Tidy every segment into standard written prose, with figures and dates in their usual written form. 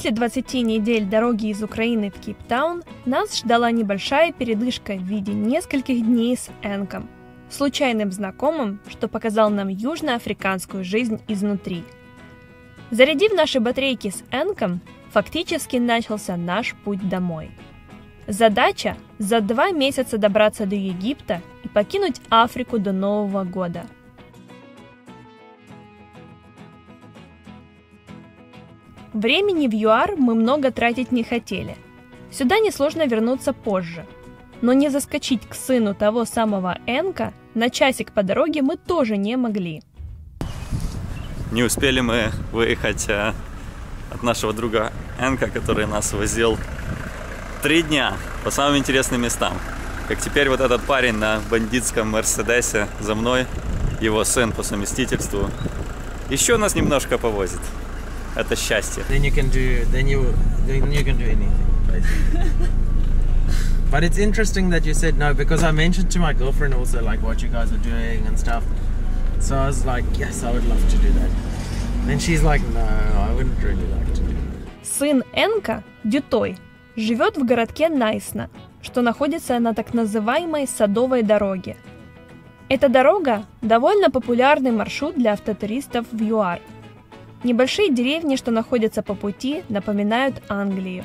После 20 недель дороги из Украины в Кейптаун нас ждала небольшая передышка в виде нескольких дней с Энком, случайным знакомым, что показал нам южноафриканскую жизнь изнутри. Зарядив наши батарейки с Энком, фактически начался наш путь домой. Задача – за 2 месяца добраться до Египта и покинуть Африку до Нового года. Времени в ЮАР мы много тратить не хотели. Сюда несложно вернуться позже. Но не заскочить к сыну того самого Энка на часик по дороге мы тоже не могли. Не успели мы выехать от нашего друга Энка, который нас возил 3 дня по самым интересным местам. Как теперь вот этот парень на бандитском Мерседесе за мной, его сын по совместительству, еще нас немножко повозит. Это счастье. Then you can do anything, basically. But it's interesting that you said no, because I mentioned to my girlfriend also like what you guys are doing and stuff. So I was like, yes, I would love to do that. And she's like, no, I wouldn't really like to do that. Сын Энка, Дютой, живет в городке Найсна, что находится на так называемой Садовой дороге. Эта дорога – довольно популярный маршрут для автотуристов в ЮАР. Небольшие деревни, что находятся по пути, напоминают Англию.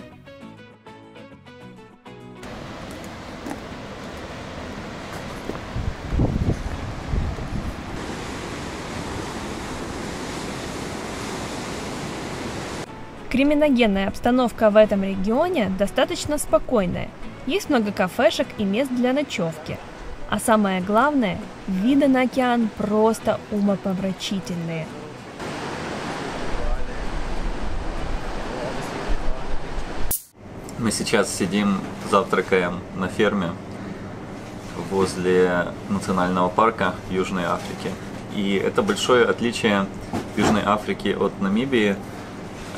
Криминогенная обстановка в этом регионе достаточно спокойная. Есть много кафешек и мест для ночевки. А самое главное, виды на океан просто умопомрачительные. Мы сейчас сидим, завтракаем на ферме возле национального парка Южной Африки. И это большое отличие Южной Африки от Намибии.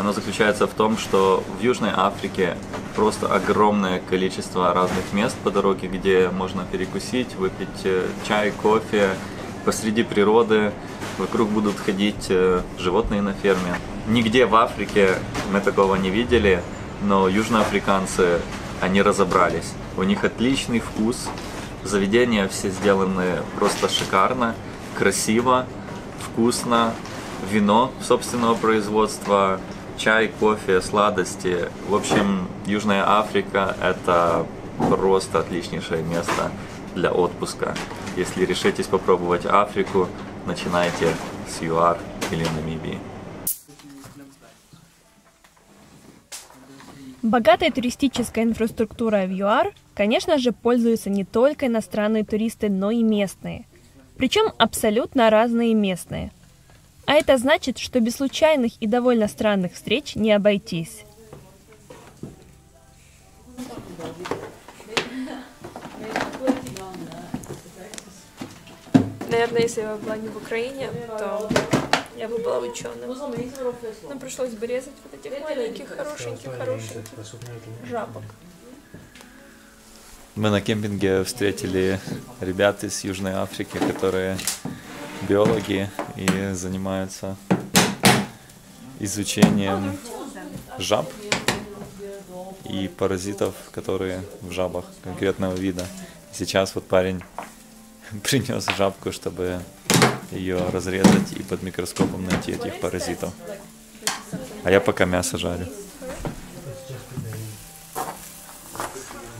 Оно заключается в том, что в Южной Африке просто огромное количество разных мест по дороге, где можно перекусить, выпить чай, кофе, посреди природы. Вокруг будут ходить животные на ферме. Нигде в Африке мы такого не видели, но южноафриканцы, они разобрались. У них отличный вкус, заведения все сделаны просто шикарно, красиво, вкусно, вино собственного производства, чай, кофе, сладости. В общем, Южная Африка – это просто отличнейшее место для отпуска. Если решитесь попробовать Африку, начинайте с ЮАР или Намибии. Богатая туристическая инфраструктура в ЮАР, конечно же, пользуются не только иностранные туристы, но и местные. Причем абсолютно разные местные. А это значит, что без случайных и довольно странных встреч не обойтись. Наверное, если бы я была не в Украине, то я бы была ученым. Но пришлось бы резать вот этих маленьких, хорошеньких жабок. Мы на кемпинге встретили ребят из Южной Африки, которые биологи и занимаются изучением жаб и паразитов, которые в жабах конкретного вида. Сейчас вот парень принес жабку, чтобы ее разрезать и под микроскопом найти этих паразитов. А я пока мясо жарю.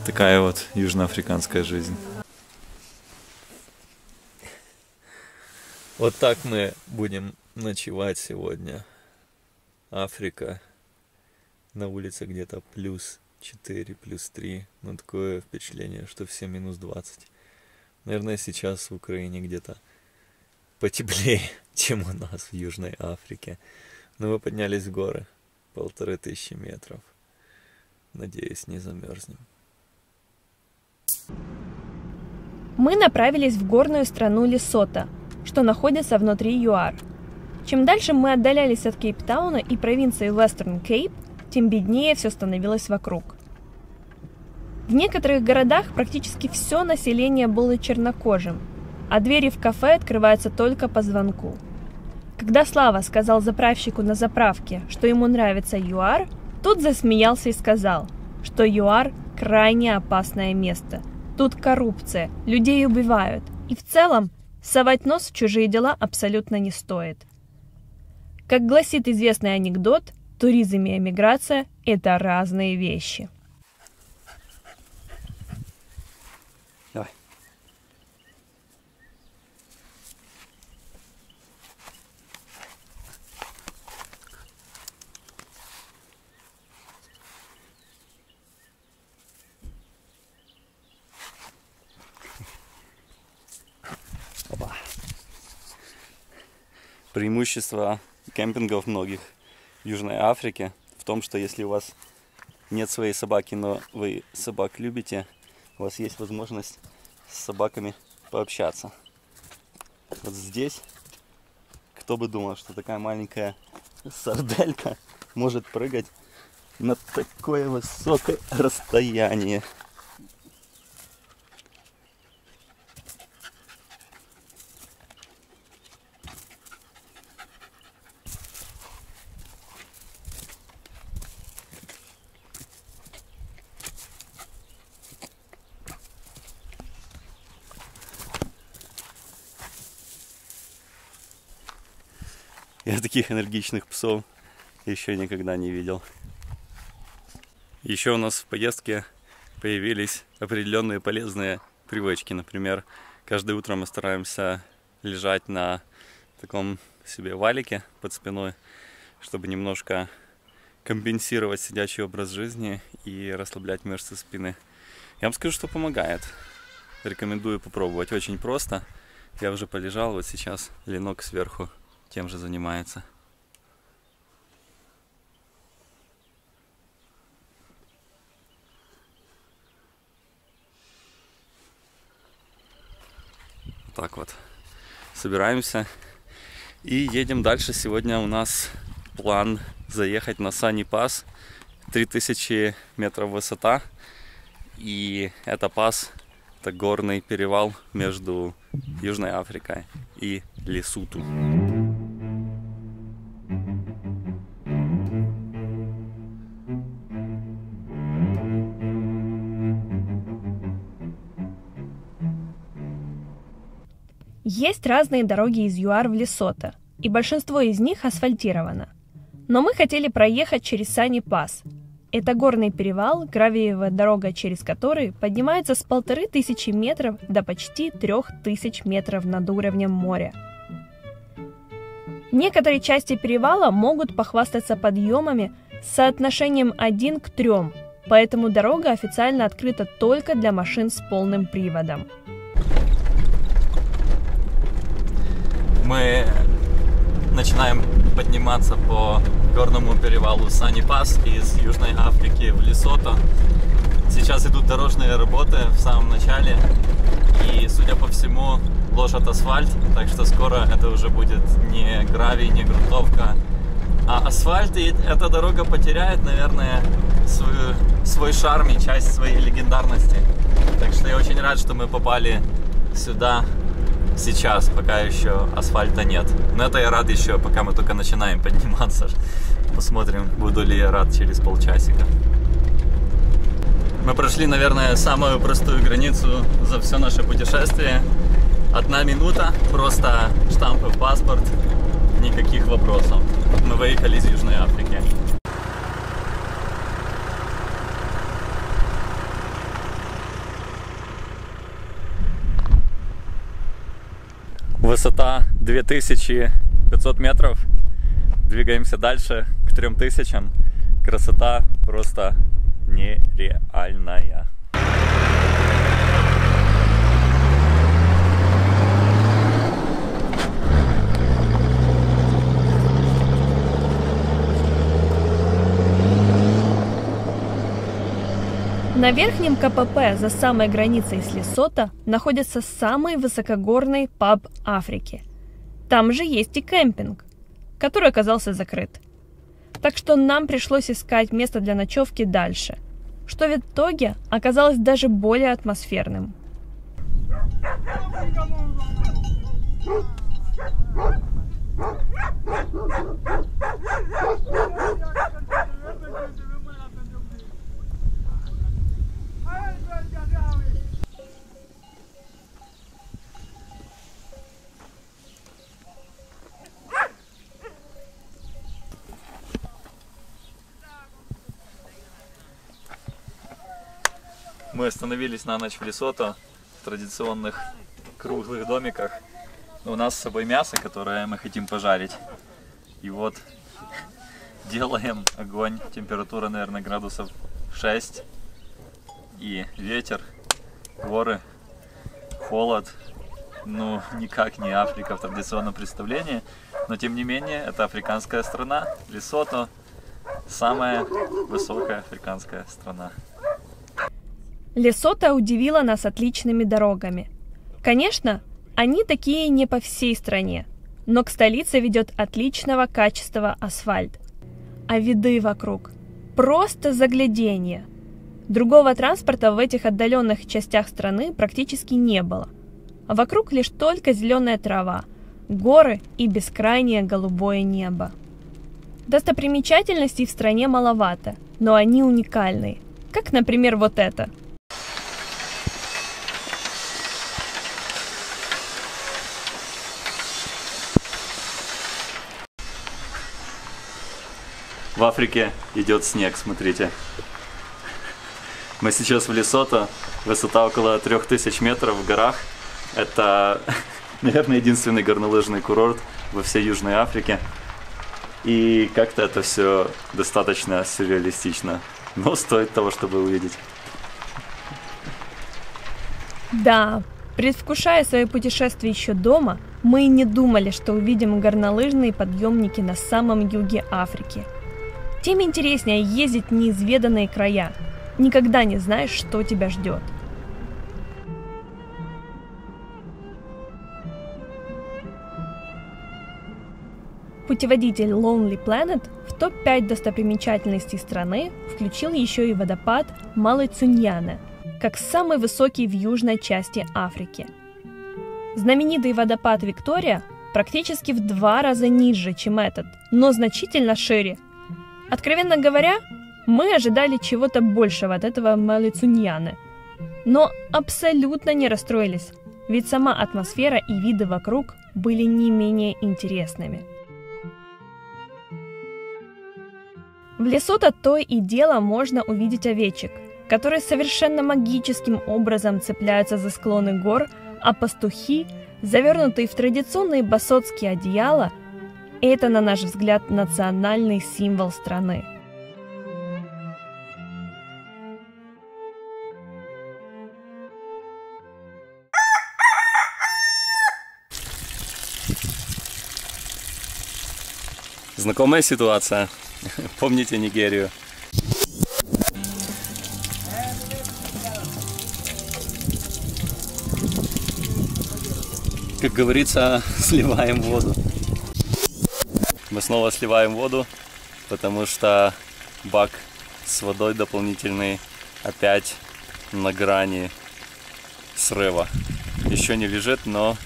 Такая вот южноафриканская жизнь. Вот так мы будем ночевать сегодня. Африка. На улице где-то +4, +3. Ну, такое впечатление, что все -20. Наверное, сейчас в Украине где-то потеплее, чем у нас в Южной Африке. Но мы поднялись в горы. 1500 метров. Надеюсь, не замерзнем. Мы направились в горную страну Лесото, что находится внутри ЮАР. Чем дальше мы отдалялись от Кейптауна и провинции Вестерн Кейп, тем беднее все становилось вокруг. В некоторых городах практически все население было чернокожим, а двери в кафе открываются только по звонку. Когда Слава сказал заправщику на заправке, что ему нравится ЮАР, Тут засмеялся и сказал, что ЮАР – крайне опасное место. Тут коррупция, людей убивают, и в целом совать нос в чужие дела абсолютно не стоит. Как гласит известный анекдот, туризм и эмиграция – это разные вещи. Давай. Опа. Преимущество кемпингов многих в Южной Африке в том, что если у вас нет своей собаки, но вы собак любите, у вас есть возможность с собаками пообщаться. Вот здесь, кто бы думал, что такая маленькая сарделька может прыгать на такое высокое расстояние. Я таких энергичных псов еще никогда не видел. Еще у нас в поездке появились определенные полезные привычки. Например, каждое утро мы стараемся лежать на таком себе валике под спиной, чтобы немножко компенсировать сидячий образ жизни и расслаблять мышцы спины. Я вам скажу, что помогает. Рекомендую попробовать. Очень просто. Я уже полежал, вот сейчас Ленок сверху тем же занимается. Так вот, собираемся и едем дальше. Сегодня у нас план заехать на Сани Пас, 3000 метров высота, и это пас, это горный перевал между Южной Африкой и Лесоту. Есть разные дороги из ЮАР в Лесото, и большинство из них асфальтировано. Но мы хотели проехать через Сани Пас. Это горный перевал, гравиевая дорога, через который поднимается с 1500 метров до почти 3000 метров над уровнем моря. Некоторые части перевала могут похвастаться подъемами с соотношением 1 к 3, поэтому дорога официально открыта только для машин с полным приводом. Мы начинаем подниматься по горному перевалу Сани Пас из Южной Африки в Лесото. Сейчас идут дорожные работы в самом начале, и, судя по всему, ложат асфальт, так что скоро это уже будет не гравий, не грунтовка, а асфальт, и эта дорога потеряет, наверное, свой шарм и часть своей легендарности. Так что я очень рад, что мы попали сюда сейчас, пока еще асфальта нет. Но это я рад еще, пока мы только начинаем подниматься. Посмотрим, буду ли я рад через полчасика. Мы прошли, наверное, самую простую границу за все наше путешествие. 1 минута, просто штампы в паспорт, никаких вопросов. Мы выехали из Южной Африки. Высота 2500 метров. Двигаемся дальше к 3000. Красота просто нереальная. На верхнем КПП за самой границей с Лесото находится самый высокогорный паб Африки. Там же есть и кемпинг, который оказался закрыт. Так что нам пришлось искать место для ночевки дальше, что в итоге оказалось даже более атмосферным. Мы остановились на ночь в Лесото, в традиционных круглых домиках. У нас с собой мясо, которое мы хотим пожарить. И вот делаем огонь, температура, наверное, градусов 6. И ветер, горы, холод. Ну, никак не Африка в традиционном представлении. Но тем не менее, это африканская страна. Лесото – самая высокая африканская страна. Лесото удивило нас отличными дорогами. Конечно, они такие не по всей стране, но к столице ведет отличного качества асфальт. А виды вокруг – просто загляденье. Другого транспорта в этих отдаленных частях страны практически не было. А вокруг лишь только зеленая трава, горы и бескрайнее голубое небо. Достопримечательностей в стране маловато, но они уникальные, как, например, вот это. В Африке идет снег, смотрите. Мы сейчас в Лесото, высота около 3000 метров в горах. Это, наверное, единственный горнолыжный курорт во всей Южной Африке. И как-то это все достаточно сюрреалистично, но стоит того, чтобы увидеть. Да, предвкушая свое путешествие еще дома, мы и не думали, что увидим горнолыжные подъемники на самом юге Африки. Тем интереснее ездить в неизведанные края. Никогда не знаешь, что тебя ждет. Путеводитель Lonely Planet в топ-5 достопримечательностей страны включил еще и водопад Малый Цуньяне, как самый высокий в южной части Африки. Знаменитый водопад Виктория практически в 2 раза ниже, чем этот, но значительно шире. Откровенно говоря, мы ожидали чего-то большего от этого Малый Цуньяне, но абсолютно не расстроились, ведь сама атмосфера и виды вокруг были не менее интересными. В Лесото то и дело можно увидеть овечек, которые совершенно магическим образом цепляются за склоны гор, а пастухи, завернутые в традиционные басотские одеяла, это, на наш взгляд, национальный символ страны. Знакомая ситуация. Помните Нигерию? Как говорится, сливаем воду. Мы снова сливаем воду, потому что бак с водой дополнительный опять на грани срыва. Еще не лежит, но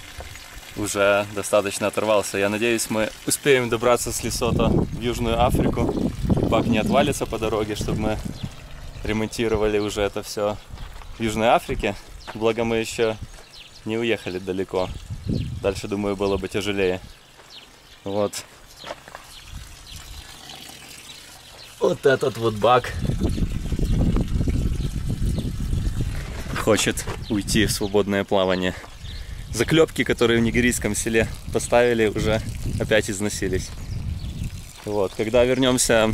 уже достаточно оторвался. Я надеюсь, мы успеем добраться с Лесото в Южную Африку. Бак не отвалится по дороге, чтобы мы ремонтировали уже это все в Южной Африке. Благо мы еще не уехали далеко. Дальше, думаю, было бы тяжелее. Вот. Вот этот вот бак хочет уйти в свободное плавание. Заклепки, которые в нигерийском селе поставили, уже опять износились. Вот. Когда вернемся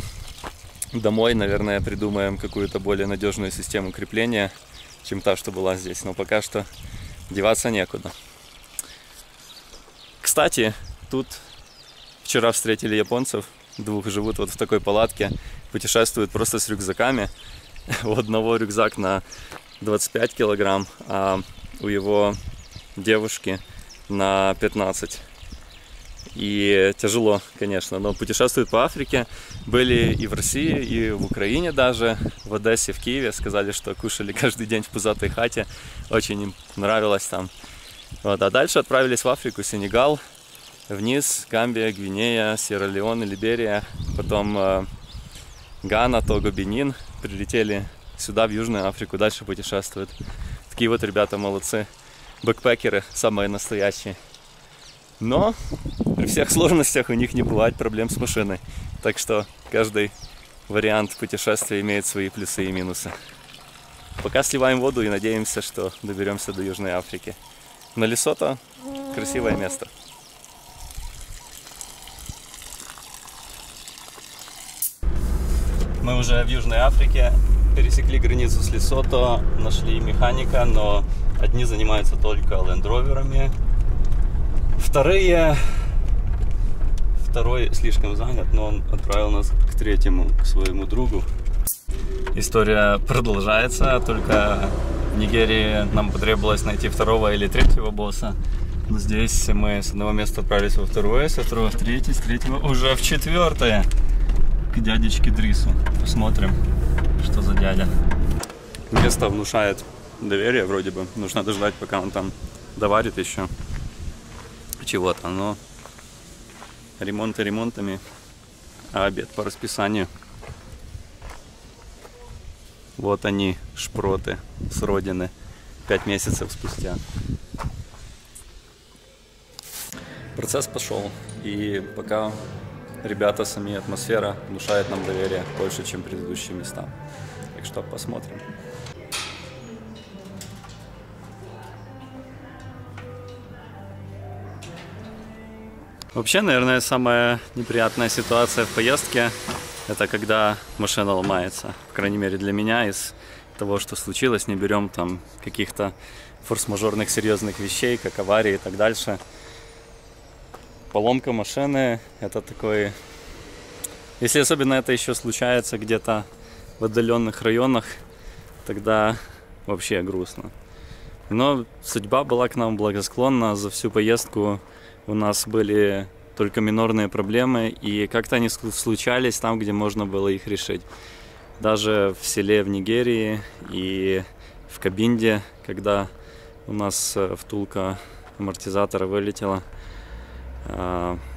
домой, наверное, придумаем какую-то более надежную систему крепления, чем та, что была здесь. Но пока что деваться некуда. Кстати, тут вчера встретили японцев, 2 живут вот в такой палатке, путешествуют просто с рюкзаками. У одного рюкзак на 25 килограмм, а у его девушки на 15. И тяжело, конечно, но путешествуют по Африке. Были и в России, и в Украине даже, в Одессе, в Киеве. Сказали, что кушали каждый день в пузатой хате. Очень им нравилось там. Вот. А дальше отправились в Африку, Сенегал, вниз, Гамбия, Гвинея, Сьерра-Леоне, Либерия, потом Гана, Того, Бенин. Прилетели сюда, в Южную Африку, дальше путешествуют. Такие вот ребята молодцы. Бэкпекеры, самые настоящие. Но при всех сложностях у них не бывает проблем с машиной. Так что каждый вариант путешествия имеет свои плюсы и минусы. Пока сливаем воду и надеемся, что доберемся до Южной Африки. Но Лесото – красивое место. Мы уже в Южной Африке, пересекли границу с Лесото, нашли механика, но одни занимаются только лендроверами, второй слишком занят, но он отправил нас к третьему, к своему другу. История продолжается, только в Нигерии нам потребовалось найти второго или третьего босса. Но здесь мы с одного места отправились во второе, со второго в третье, с третьего уже в четвертое. К дядечке Дрису. Посмотрим, что за дядя. Место внушает доверие вроде бы. Нужно дождать, пока он там доварит еще чего-то. Но ремонты ремонтами, а обед по расписанию. Вот они, шпроты с родины, 5 месяцев спустя. Процесс пошел, и пока ребята, сами атмосфера внушает нам доверие больше, чем предыдущие места. Так что посмотрим. Вообще, наверное, самая неприятная ситуация в поездке — это когда машина ломается. По крайней мере, для меня из того, что случилось, не берем там каких-то форс-мажорных серьезных вещей, как аварии и так дальше. Поломка машины — это такой... Если особенно это еще случается где-то в отдаленных районах, тогда вообще грустно. Но судьба была к нам благосклонна. За всю поездку у нас были только минорные проблемы, и как-то они случались там, где можно было их решить. Даже в селе в Нигерии и в Кабинде, когда у нас втулка амортизатора вылетела.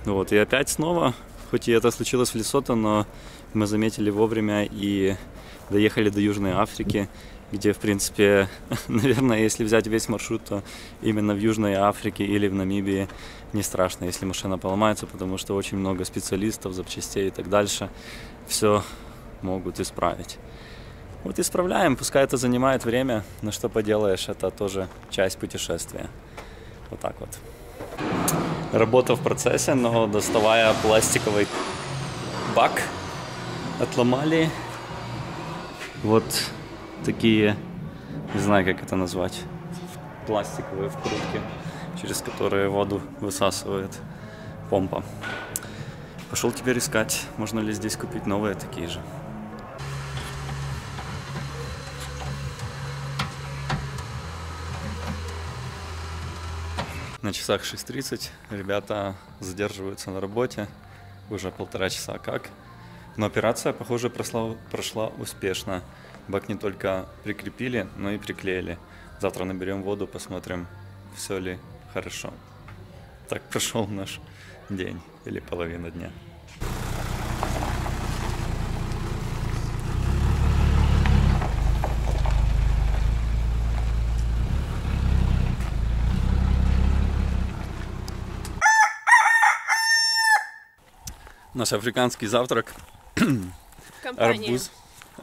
Вот, и опять снова, хоть и это случилось в Лесото, но мы заметили вовремя и доехали до Южной Африки, где, в принципе, наверное, если взять весь маршрут, то именно в Южной Африке или в Намибии не страшно, если машина поломается, потому что очень много специалистов, запчастей и так дальше все могут исправить. Вот исправляем, пускай это занимает время, но что поделаешь, это тоже часть путешествия. Вот так вот. Работа в процессе, но доставая пластиковый бак, отломали вот такие, не знаю, как это назвать, пластиковые вкрутки, через которые воду высасывает помпа. Пошел теперь искать, можно ли здесь купить новые такие же. На часах 6:30, ребята задерживаются на работе, уже 1,5 часа как. Но операция, похоже, прошла успешно. Бак не только прикрепили, но и приклеили. Завтра наберем воду, посмотрим, все ли хорошо. Так прошел наш день или половина дня. Наш африканский завтрак.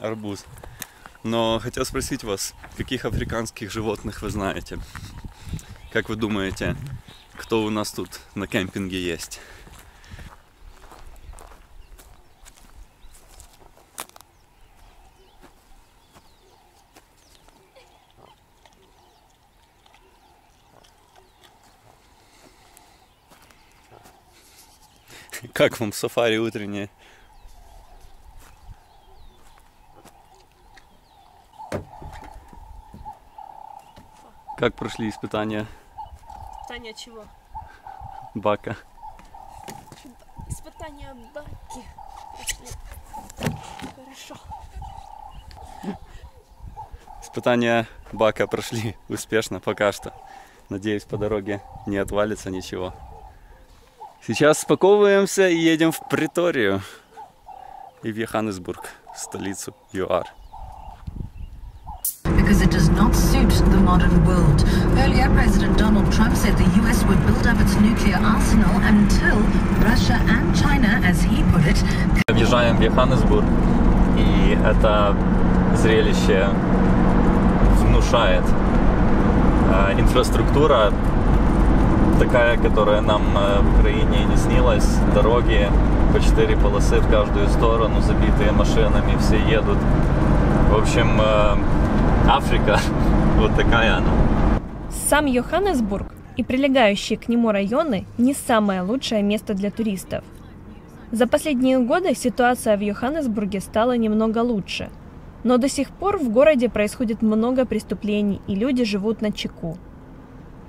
Арбуз. Но хотел спросить вас, каких африканских животных вы знаете? Как вы думаете, кто у нас тут на кемпинге есть? Как вам сафари утреннее? Как прошли испытания? Испытания чего? Бака. Испытания баки прошли хорошо. Испытания бака прошли успешно пока что. Надеюсь, по дороге не отвалится ничего. Сейчас спаковываемся и едем в Преторию и в Йоханнесбург, столицу ЮАР. Because it does not suit the modern world. Earlier, President Donald Trump said the US would build up its nuclear arsenal until Russia and China, as he put it. Въезжаем в Йоханнесбург, и это зрелище разрушает. Инфраструктура такая, которая нам в Украине не снилась. Дороги по 4 полосы в каждую сторону, забитые машинами, все едут. В общем, Африка, вот такая она. Сам Йоханнесбург и прилегающие к нему районы не самое лучшее место для туристов. За последние годы ситуация в Йоханнесбурге стала немного лучше, но до сих пор в городе происходит много преступлений и люди живут начеку.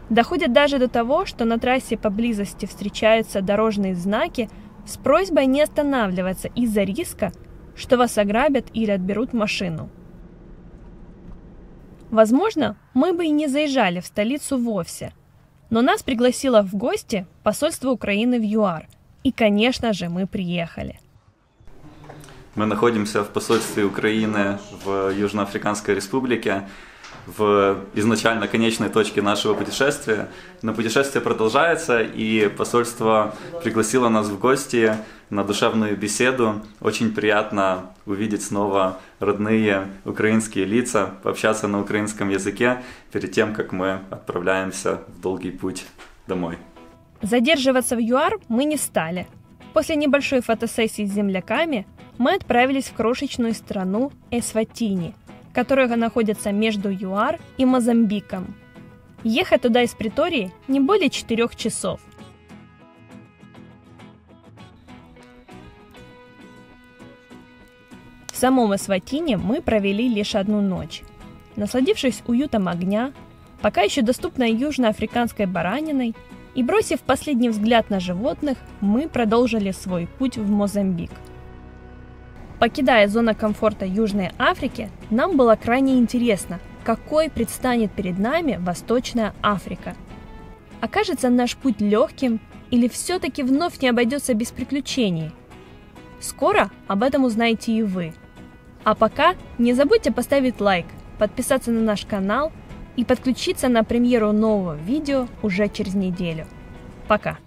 Доходит даже до того, что на трассе поблизости встречаются дорожные знаки с просьбой не останавливаться из-за риска, что вас ограбят или отберут машину. Возможно, мы бы и не заезжали в столицу вовсе, но нас пригласило в гости посольство Украины в ЮАР, и, конечно же, мы приехали. Мы находимся в посольстве Украины в Южноафриканской Республике, в изначально конечной точке нашего путешествия. Но путешествие продолжается, и посольство пригласило нас в гости на душевную беседу. Очень приятно увидеть снова родные украинские лица, пообщаться на украинском языке перед тем, как мы отправляемся в долгий путь домой. Задерживаться в ЮАР мы не стали. После небольшой фотосессии с земляками мы отправились в крошечную страну Эсватини, которая находится между ЮАР и Мозамбиком. Ехать туда из Претории не более 4 часов. В самом Эсватине мы провели лишь 1 ночь, насладившись уютом огня, пока еще доступной южноафриканской бараниной, и бросив последний взгляд на животных, мы продолжили свой путь в Мозамбик. Покидая зону комфорта Южной Африки, нам было крайне интересно, какой предстанет перед нами Восточная Африка. Окажется наш путь легким или все-таки вновь не обойдется без приключений? Скоро об этом узнаете и вы. А пока не забудьте поставить лайк, подписаться на наш канал и подключиться на премьеру нового видео уже через неделю. Пока!